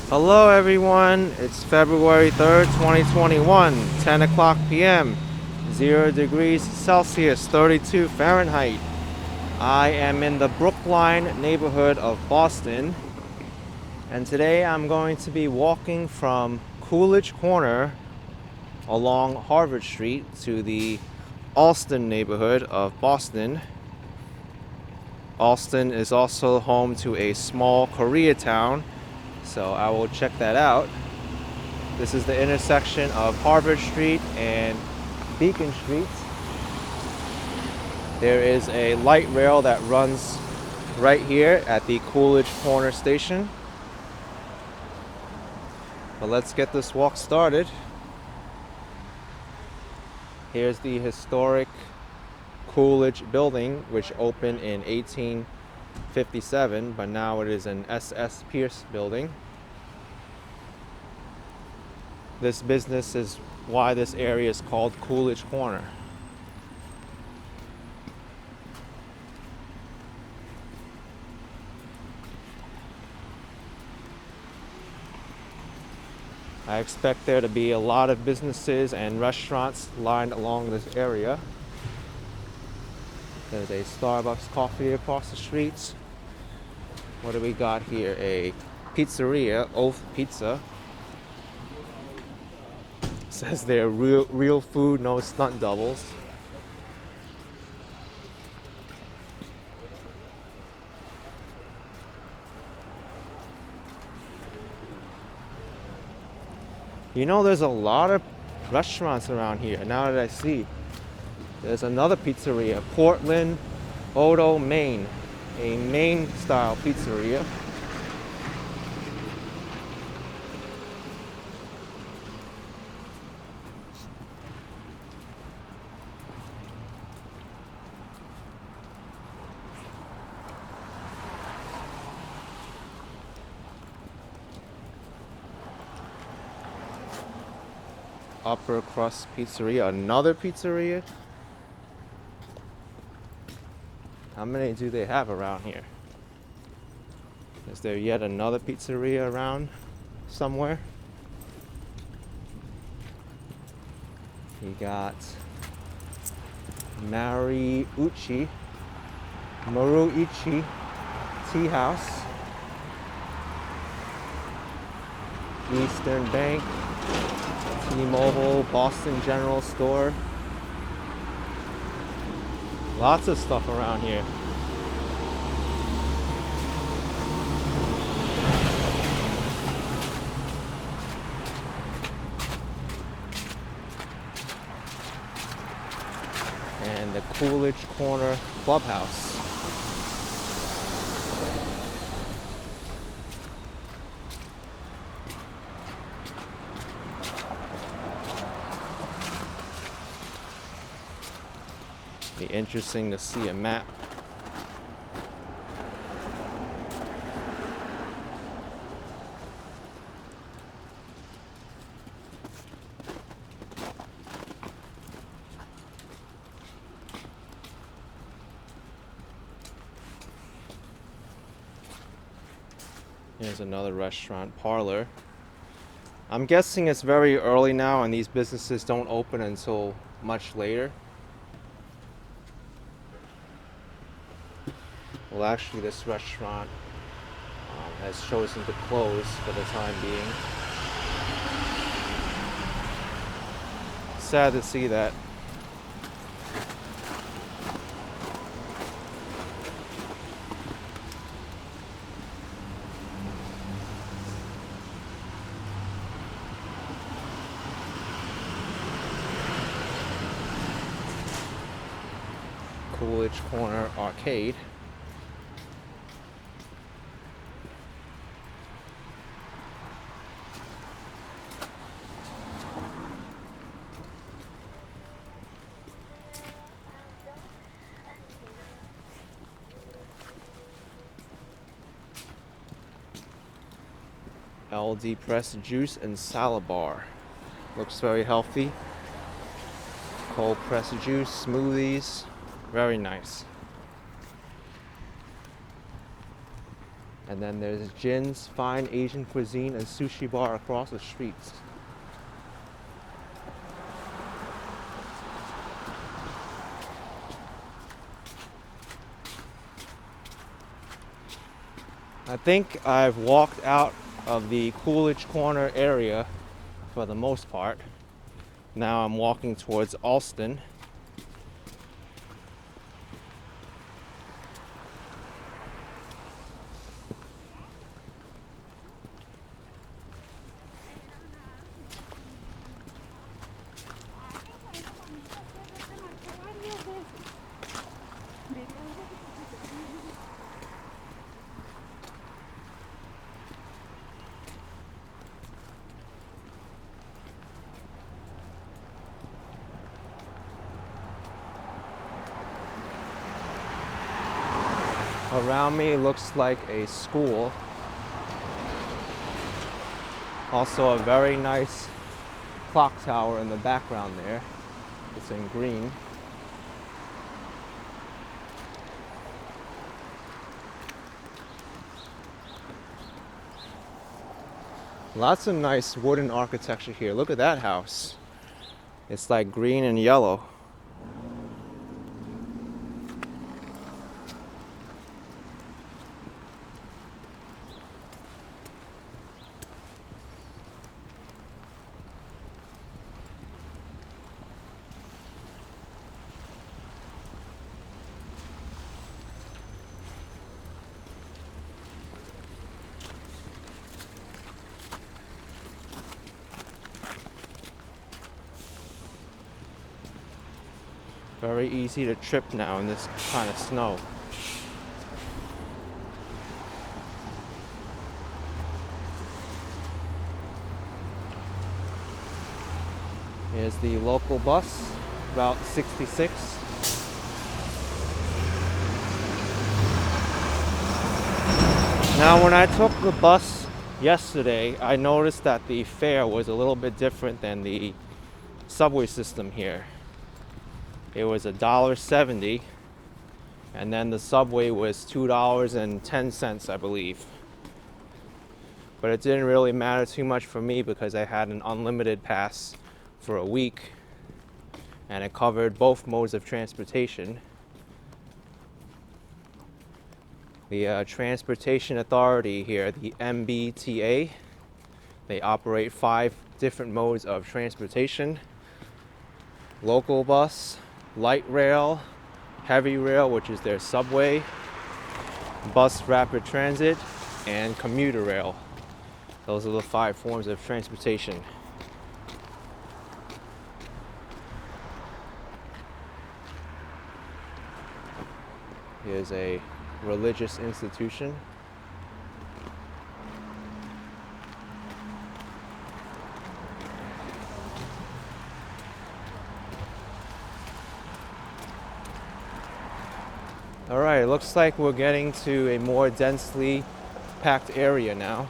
Hello everyone, it's February 3rd, 2021, 10 o'clock p.m., 0 degrees Celsius, 32 Fahrenheit. I am in the Brookline neighborhood of Boston, and today I'm going to be walking from Coolidge Corner along Harvard Street to the Allston neighborhood of Boston. Allston is also home to a small Koreatown, so I will check that out. This is the intersection of Harvard Street and Beacon Street. There is a light rail that runs right here at the Coolidge Corner station. But let's get this walk started. Here's the historic Coolidge building, which opened in 1857, but now it is an S.S. Pierce building. This business is why this area is called Coolidge Corner. I expect there to be a lot of businesses and restaurants lined along this area. There's a Starbucks coffee across the street. What do we got here? A pizzeria, Oath Pizza. Says they're real food, no stunt doubles. You know, there's a lot of restaurants around here now that I see. There's another pizzeria, Portland, Odo, Maine. A Maine style pizzeria. Upper Crust Pizzeria, another pizzeria. How many do they have around here? Is there yet another pizzeria around somewhere? You got Maruichi Tea House, Eastern Bank, T-Mobile, Boston General Store. Lots of stuff around here. And the Coolidge Corner Clubhouse. Be interesting to see a map. Here's another restaurant, Parlor. I'm guessing it's very early now and these businesses don't open until much later. Well, actually, this restaurant has chosen to close for the time being. Sad to see that. Coolidge Corner Arcade. LD Press Juice and Salad Bar. Looks very healthy. Cold pressed juice, smoothies. Very nice. And then there's Jin's Fine Asian Cuisine and Sushi Bar across the street. I think I've walked out of the Coolidge Corner area for the most part. Now I'm walking towards Allston. Around me looks like a school. Also a very nice clock tower in the background there. It's in green. Lots of nice wooden architecture here. Look at that house. It's like green and yellow. Very easy to trip now in this kind of snow. Here's the local bus, Route 66. Now, when I took the bus yesterday, I noticed that the fare was a little bit different than the subway system here. It was $1.70, and then the subway was $2.10, I believe. But it didn't really matter too much for me because I had an unlimited pass for a week, and it covered both modes of transportation. The Transportation Authority here, the MBTA, they operate 5 different modes of transportation: local bus, light rail, heavy rail, which is their subway, bus rapid transit, and commuter rail. Those are the 5 forms of transportation. Here's a religious institution. All right, it looks like we're getting to a more densely packed area now.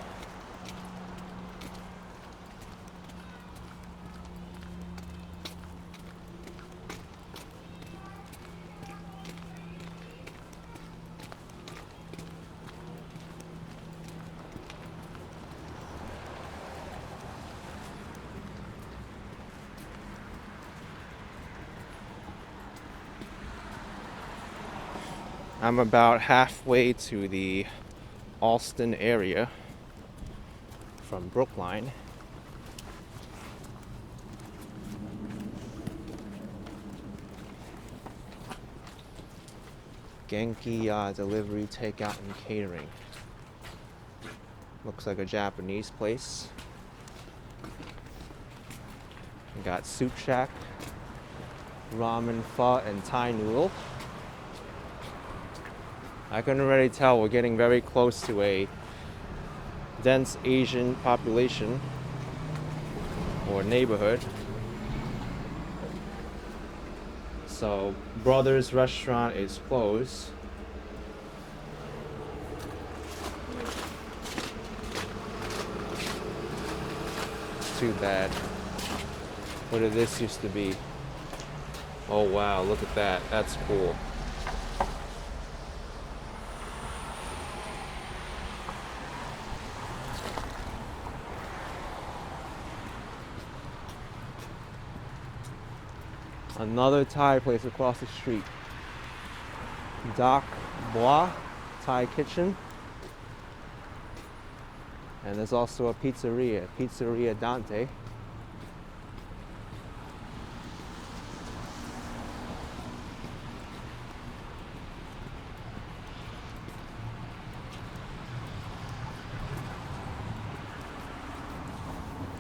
I'm about halfway to the Allston area from Brookline. Genki delivery, takeout, and catering. Looks like a Japanese place. We got Soup Shack, ramen, pho, and Thai noodle. I can already tell we're getting very close to a dense Asian population or neighborhood. So Brothers Restaurant is closed. Too bad. What did this used to be? Oh wow, look at that. That's cool. Another Thai place across the street. Doc Bois Thai Kitchen. And there's also a pizzeria, Pizzeria Dante.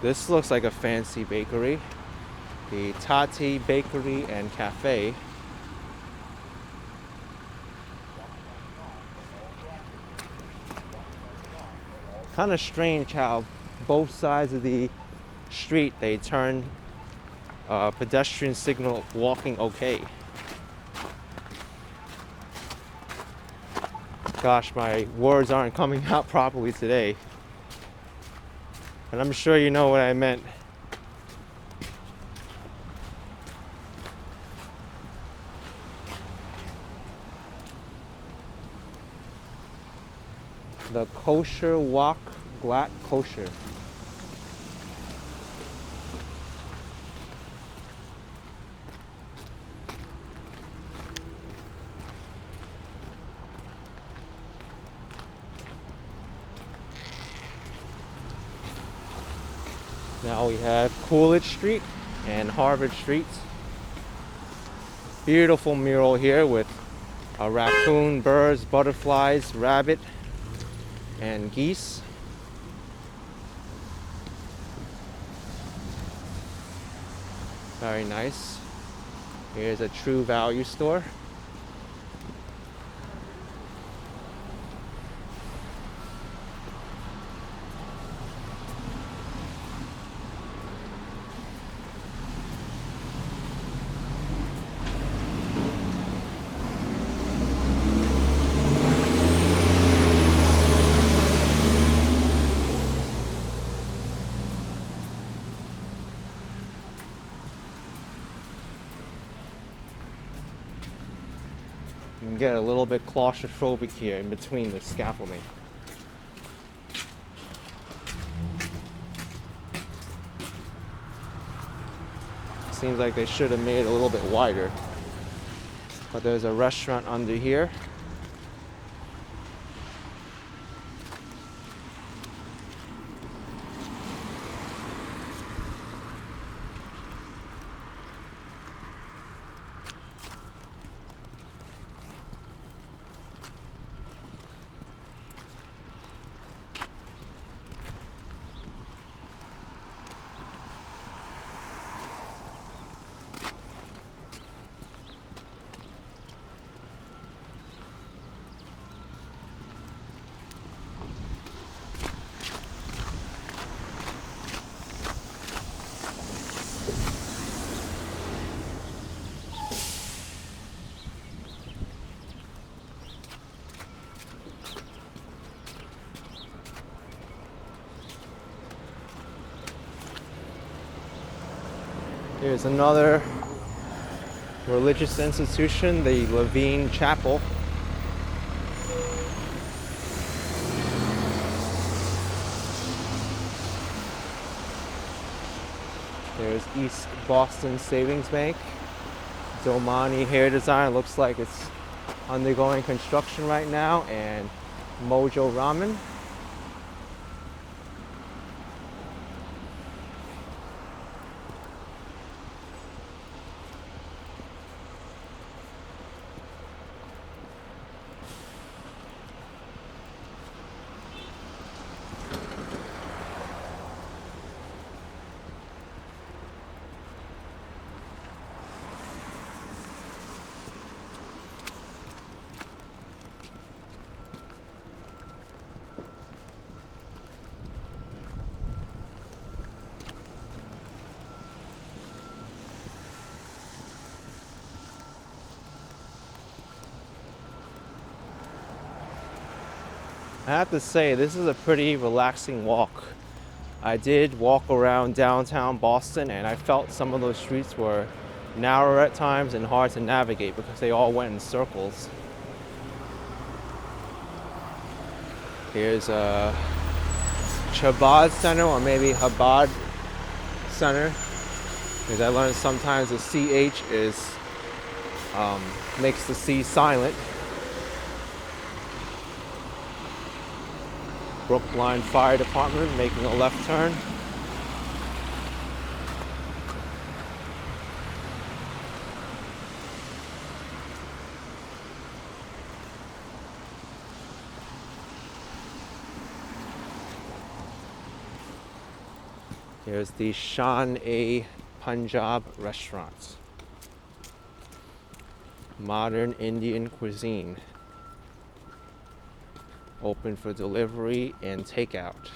This looks like a fancy bakery. The Tati Bakery and Cafe. Kind of strange how both sides of the street they turn pedestrian signal walking okay. Gosh, my words aren't coming out properly today. And I'm sure you know what I meant. The Kosher Wok Glatt Kosher. Now we have Coolidge Street and Harvard Street. Beautiful mural here with a raccoon, birds, butterflies, rabbit, and geese. Very nice. Here's a True Value store. You can get a little bit claustrophobic here in between the scaffolding. Seems like they should have made it a little bit wider. But there's a restaurant under here. Here's another religious institution, the Levine Chapel. There's East Boston Savings Bank. Domani Hair Design, looks like it's undergoing construction right now, and Mojo Ramen. I have to say, this is a pretty relaxing walk. I did walk around downtown Boston and I felt some of those streets were narrower at times and hard to navigate because they all went in circles. Here's a Chabad Center, or maybe Chabad Center. Because I learned sometimes the CH is makes the C silent. Brookline Fire Department making a left turn. Here's the Shan-A Punjab restaurant. Modern Indian cuisine. Open for delivery and takeout.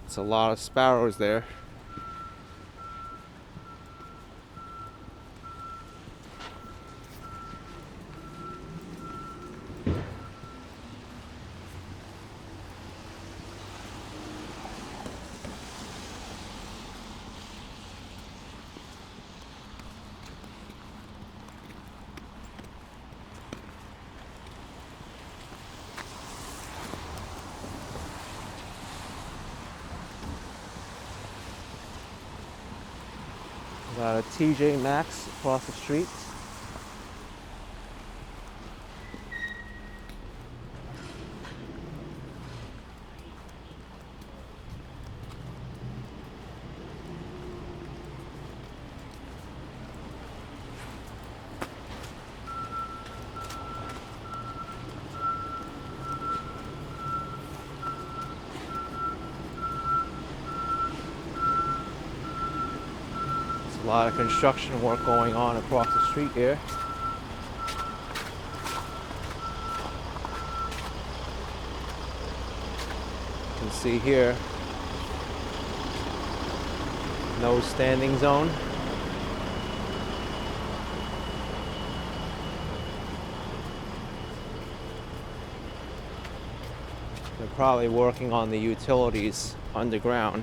It's a lot of sparrows there. Got a TJ Maxx across the street. A lot of construction work going on across the street here. You can see here, no standing zone. They're probably working on the utilities underground.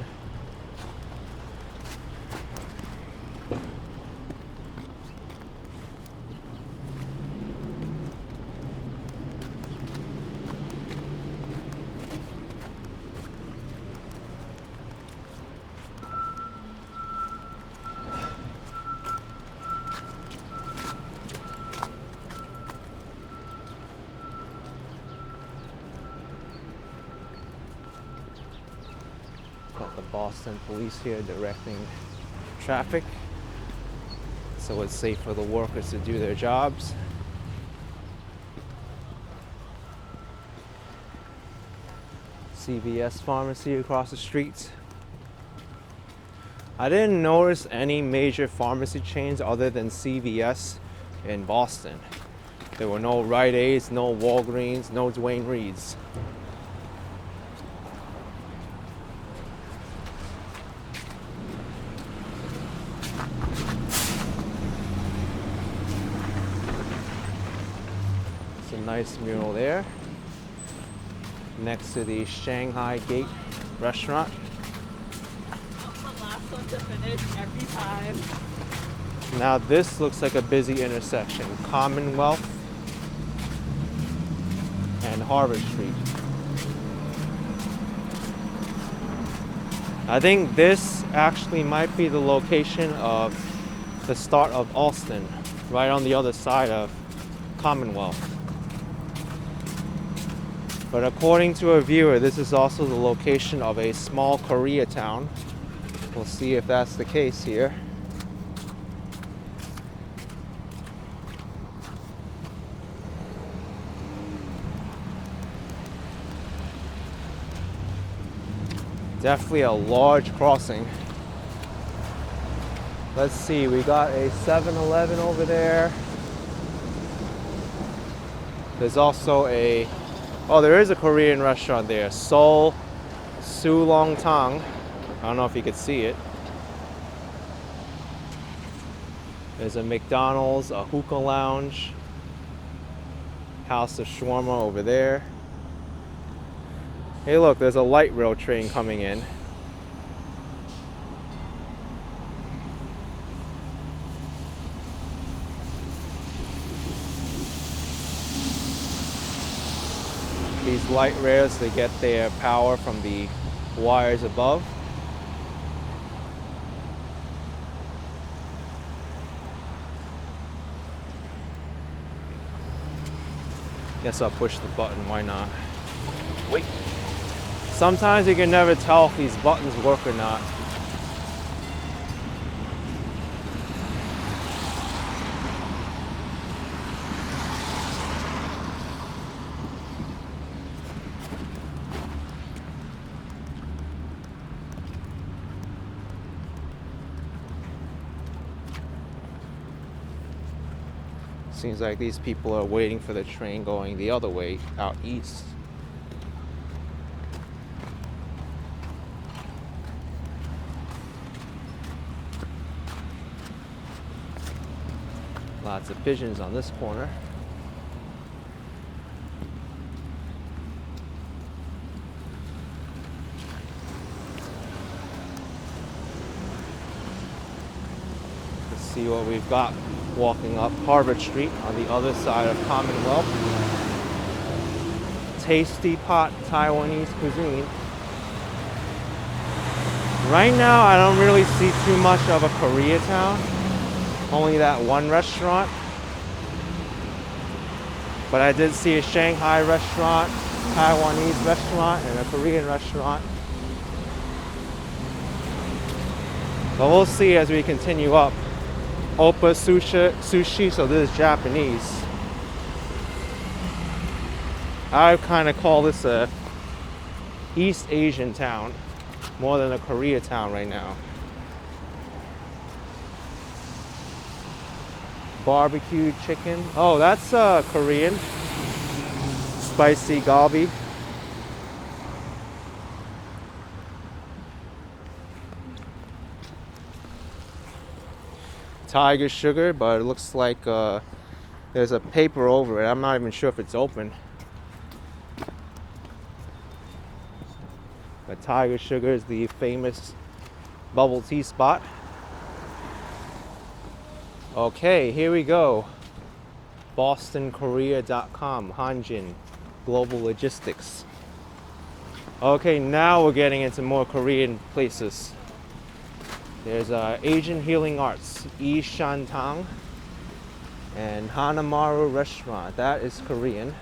Got the Boston police here directing traffic, so it's safe for the workers to do their jobs. CVS pharmacy across the street. I didn't notice any major pharmacy chains other than CVS in Boston. There were no Rite Aids, no Walgreens, no Duane Reads. Nice mural there next to the Shanghai Gate restaurant. The last one to finish every time. Now this looks like a busy intersection. Commonwealth and Harvard Street. I think this actually might be the location of the start of Allston, right on the other side of Commonwealth. But according to a viewer, this is also the location of a small Koreatown. We'll see if that's the case here. Definitely a large crossing. Let's see, we got a 7-Eleven over there. There's also a there is a Korean restaurant there. Seoul Sulong Tang. I don't know if you could see it. There's a McDonald's, a hookah lounge, House of Shawarma over there. Hey look, there's a light rail train coming in. these light rails, they get their power from the wires above. Guess I'll push the button, why not? Wait. Sometimes you can never tell if these buttons work or not. Seems like these people are waiting for the train going the other way, out east. Lots of pigeons on this corner. Let's see what we've got. Walking up Harvard Street on the other side of Commonwealth. Tasty pot Taiwanese cuisine. Right now I don't really see too much of a Koreatown. Only that one restaurant. But I did see a Shanghai restaurant, Taiwanese restaurant, and a Korean restaurant. But we'll see as we continue up. Oppa sushi, so this is Japanese. I kind of call this a East Asian town more than a Koreatown right now. Barbecued chicken. Oh, that's Korean. Spicy galbi. Tiger sugar, but it looks like there's a paper over it. I'm not even sure if it's open. But Tiger sugar is the famous bubble tea spot. Okay, here we go. BostonKorea.com, Hanjin, Global Logistics. Okay, now we're getting into more Korean places. There's Asian Healing Arts, Yi Shantang, and Hanamaru Restaurant. That is Korean.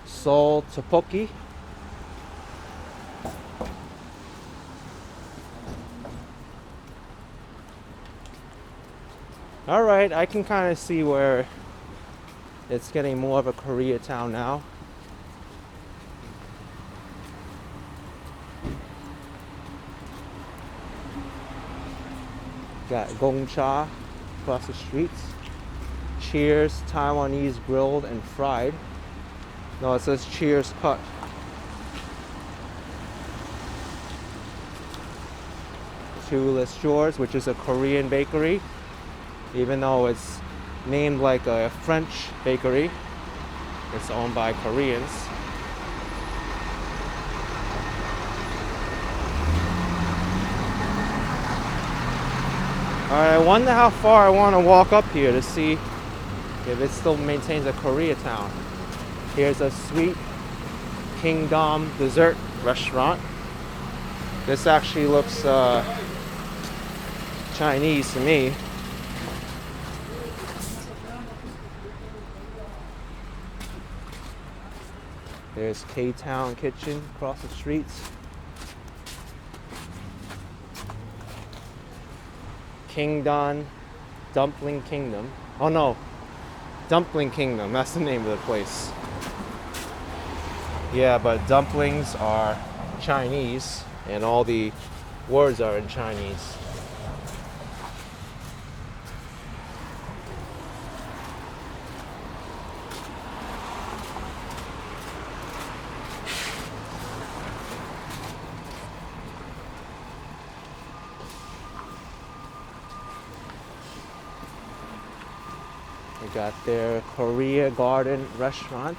Seoul Tteokbokki. All right, I can kind of see where it's getting more of a Koreatown now. Got Gongcha across the street. Cheers Taiwanese grilled and fried. No, it says Cheers cut. Shoeless Shores, which is a Korean bakery. Even though it's named like a French bakery, it's owned by Koreans. Alright, I wonder how far I want to walk up here to see if it still maintains a Koreatown. Here's a Sweet Kingdom dessert restaurant. This actually looks Chinese to me. There's K-Town Kitchen across the street. Kingdom Dumpling Kingdom. Oh no, Dumpling Kingdom, that's the name of the place. Yeah, but dumplings are Chinese and all the words are in Chinese. They got their Korea Garden restaurant.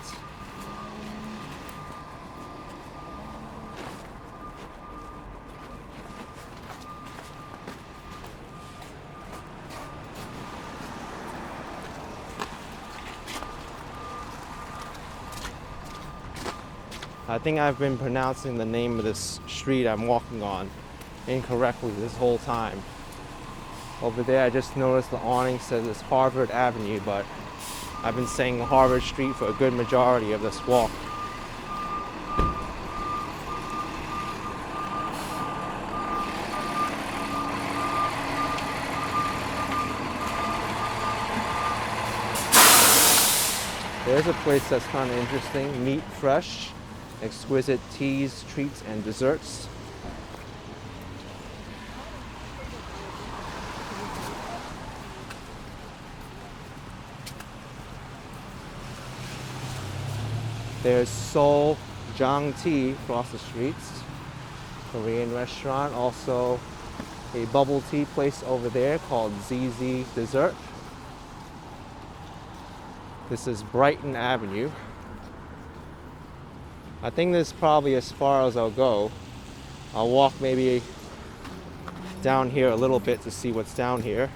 I think I've been pronouncing the name of this street I'm walking on incorrectly this whole time. Over there, I just noticed the awning says it's Harvard Avenue, but I've been saying Harvard Street for a good majority of this walk. There's a place that's kind of interesting. Meat Fresh, exquisite teas, treats, and desserts. There's Seoul Jang Tea across the streets, Korean restaurant. Also a bubble tea place over there called ZZ Dessert. This is Brighton Avenue. I think this is probably as far as I'll go. I'll walk maybe down here a little bit to see what's down here,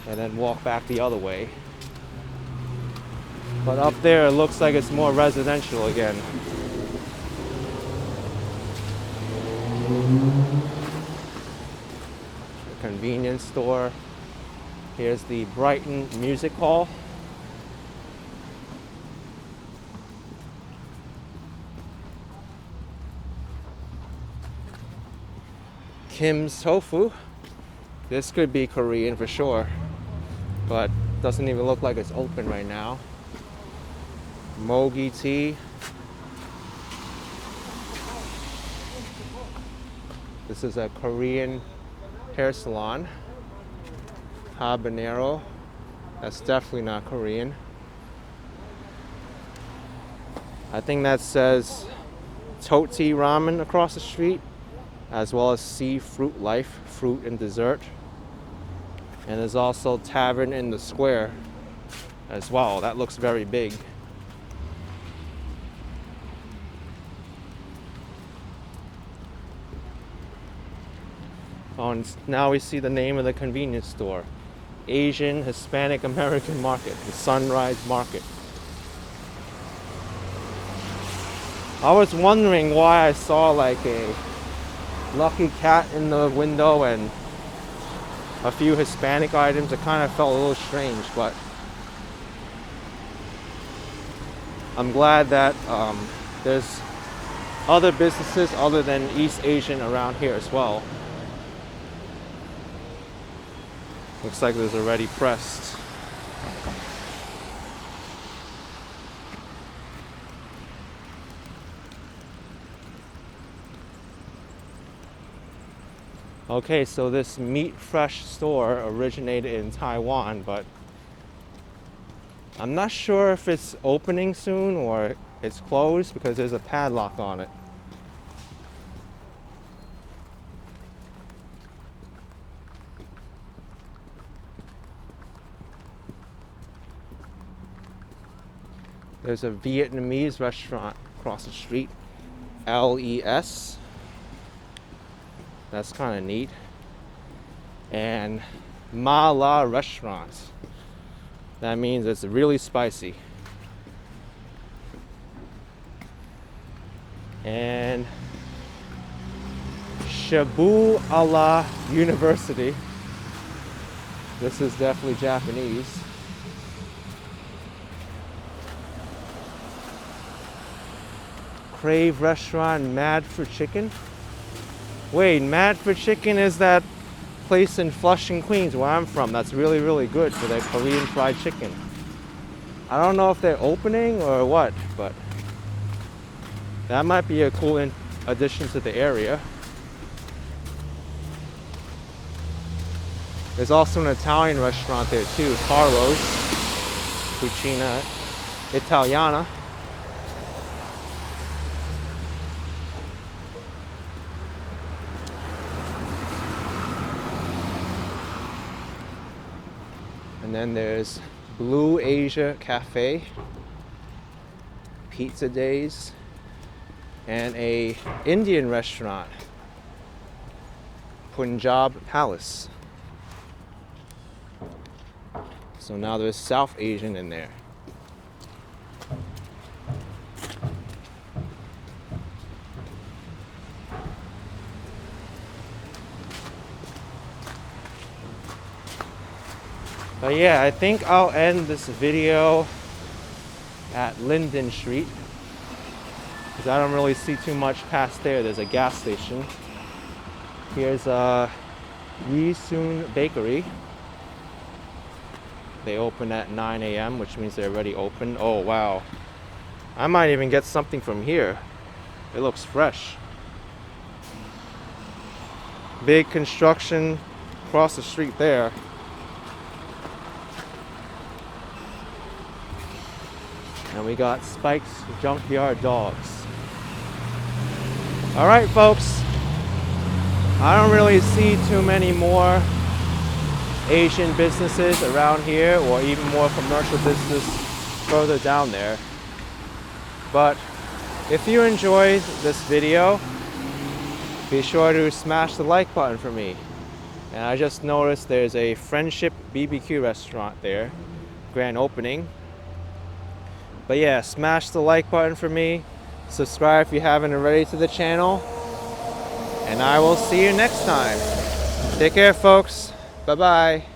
and then walk back the other way. But up there it looks like it's more residential again. The convenience store. Here's the Brighton Music Hall. Kim's Tofu. This could be Korean for sure, but doesn't even look like it's open right now. Mogi Tea. This is a Korean hair salon. Habanero. That's definitely not Korean. I think that says Toti Ramen across the street, as well as Sea Fruit Life, fruit and dessert. And there's also Tavern in the Square as well. That looks very big. Oh, and now we see the name of the convenience store. Asian Hispanic American Market, the Sunrise Market. I was wondering why I saw like a lucky cat in the window and a few Hispanic items. It kind of felt a little strange, but I'm glad that there's other businesses other than East Asian around here as well. Looks like there's already pressed. Okay, so this Meat Fresh store originated in Taiwan, but I'm not sure if it's opening soon or it's closed because there's a padlock on it. There's a Vietnamese restaurant across the street, LES. That's kind of neat. And Ma La restaurants. That means it's really spicy. And Shabu Allah University. This is definitely Japanese. Crave restaurant, Mad for Chicken. Wait, Mad for Chicken is that place in Flushing, Queens, where I'm from. That's really, really good for their Korean fried chicken. I don't know if they're opening or what, but that might be a cool addition to the area. There's also an Italian restaurant there too, Carlo's, Cucina Italiana. And then there's Blue Asia Cafe, Pizza Days, and a Indian restaurant, Punjab Palace. So now there's South Asian in there. But yeah, I think I'll end this video at Linden Street, because I don't really see too much past there. There's a gas station. Here's Yi Soon Bakery. They open at 9 a.m., which means they're already open. Oh wow, I might even get something from here. It looks fresh. Big construction across the street there. And we got Spike's Junkyard Dogs. Alright folks, I don't really see too many more Asian businesses around here, or even more commercial business further down there. But if you enjoyed this video, be sure to smash the like button for me. And I just noticed there's a Friendship BBQ restaurant there, grand opening. But yeah, smash the like button for me, subscribe if you haven't already to the channel, and I will see you next time. Take care folks, bye bye.